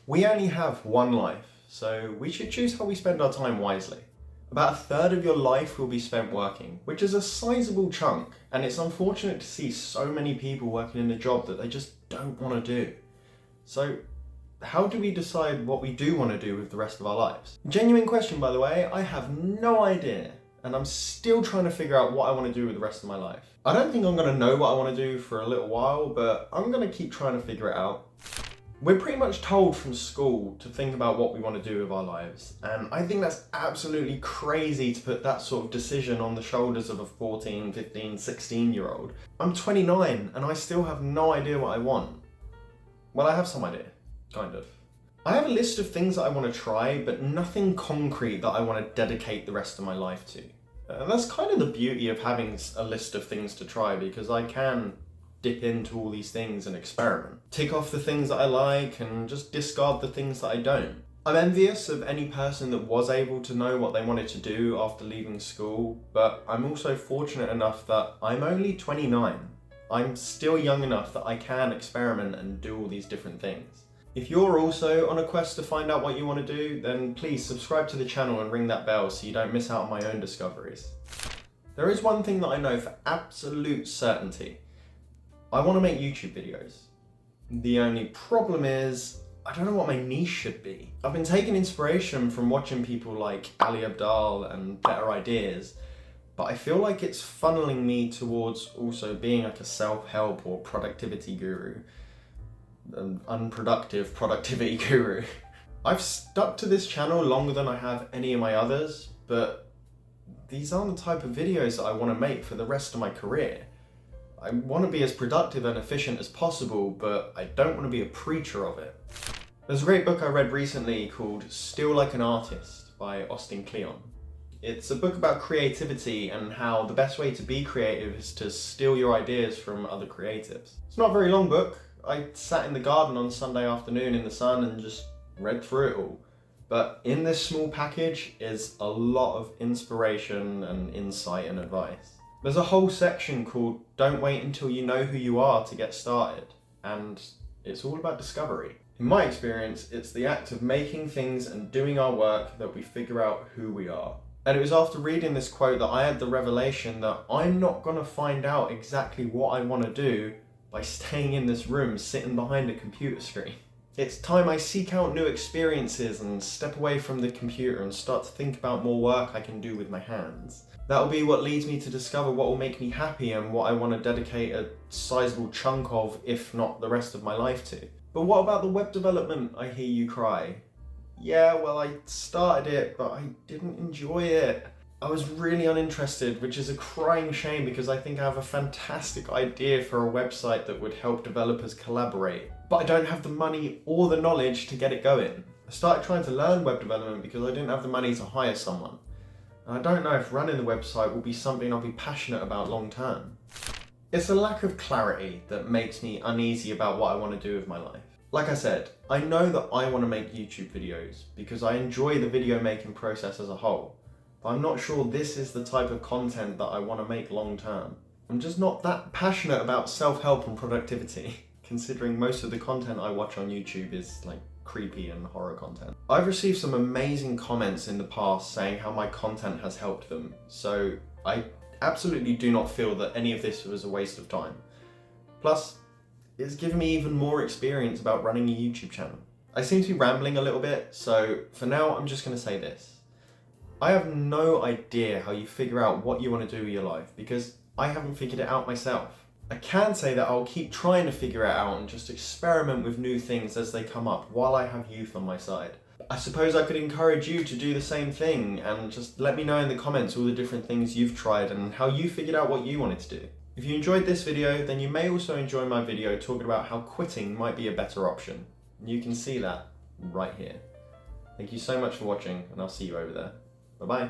We only have one life, so we should choose how we spend our time wisely. About a third of your life will be spent working, which is a sizable chunk, and it's unfortunate to see so many people working in a job that they just don't want to do. So, how do we decide what we do want to do with the rest of our lives? Genuine question, by the way. I have no idea, and I'm still trying to figure out what I want to do with the rest of my life. I don't think I'm going to know what I want to do for a little while, but I'm going to keep trying to figure it out. We're pretty much told from school to think about what we want to do with our lives, and I think that's absolutely crazy to put that sort of decision on the shoulders of a 14, 15, 16-year-old. I'm 29 and I still have no idea what I want. Well, I have some idea, kind of. I have a list of things that I want to try, but nothing concrete that I want to dedicate the rest of my life to. And that's kind of the beauty of having a list of things to try, because I can dip into all these things and experiment. Tick off the things that I like and just discard the things that I don't. I'm envious of any person that was able to know what they wanted to do after leaving school, but I'm also fortunate enough that I'm only 29. I'm still young enough that I can experiment and do all these different things. If you're also on a quest to find out what you want to do, then please subscribe to the channel and ring that bell so you don't miss out on my own discoveries. There is one thing that I know for absolute certainty. I want to make YouTube videos. The only problem is, I don't know what my niche should be. I've been taking inspiration from watching people like Ali Abdaal and Better Ideas, but I feel like it's funneling me towards also being like a self-help or productivity guru. An unproductive productivity guru. I've stuck to this channel longer than I have any of my others, but these aren't the type of videos that I want to make for the rest of my career. I want to be as productive and efficient as possible, but I don't want to be a preacher of it. There's a great book I read recently called Still Like an Artist by Austin Kleon. It's a book about creativity and how the best way to be creative is to steal your ideas from other creatives. It's not a very long book. I sat in the garden on Sunday afternoon in the sun and just read through it all. But in this small package is a lot of inspiration and insight and advice. There's a whole section called Don't Wait Until You Know Who You Are to Get Started, and it's all about discovery. In my experience, it's the act of making things and doing our work that we figure out who we are. And it was after reading this quote that I had the revelation that I'm not going to find out exactly what I want to do by staying in this room sitting behind a computer screen. It's time I seek out new experiences and step away from the computer and start to think about more work I can do with my hands. That'll be what leads me to discover what will make me happy and what I want to dedicate a sizable chunk of, if not the rest of my life to. But what about the web development, I hear you cry? Yeah, well, I started it, but I didn't enjoy it. I was really uninterested, which is a crying shame because I think I have a fantastic idea for a website that would help developers collaborate. But I don't have the money or the knowledge to get it going. I started trying to learn web development because I didn't have the money to hire someone. And I don't know if running the website will be something I'll be passionate about long term. It's a lack of clarity that makes me uneasy about what I want to do with my life. Like I said, I know that I want to make YouTube videos because I enjoy the video making process as a whole, but I'm not sure this is the type of content that I want to make long term. I'm just not that passionate about self-help and productivity, considering most of the content I watch on YouTube is like creepy and horror content. I've received some amazing comments in the past saying how my content has helped them, so I absolutely do not feel that any of this was a waste of time. Plus, it's given me even more experience about running a YouTube channel. I seem to be rambling a little bit, so for now I'm just going to say this. I have no idea how you figure out what you want to do with your life because I haven't figured it out myself. I can say that I'll keep trying to figure it out and just experiment with new things as they come up while I have youth on my side. I suppose I could encourage you to do the same thing and just let me know in the comments all the different things you've tried and how you figured out what you wanted to do. If you enjoyed this video, then you may also enjoy my video talking about how quitting might be a better option. You can see that right here. Thank you so much for watching, and I'll see you over there. Bye bye.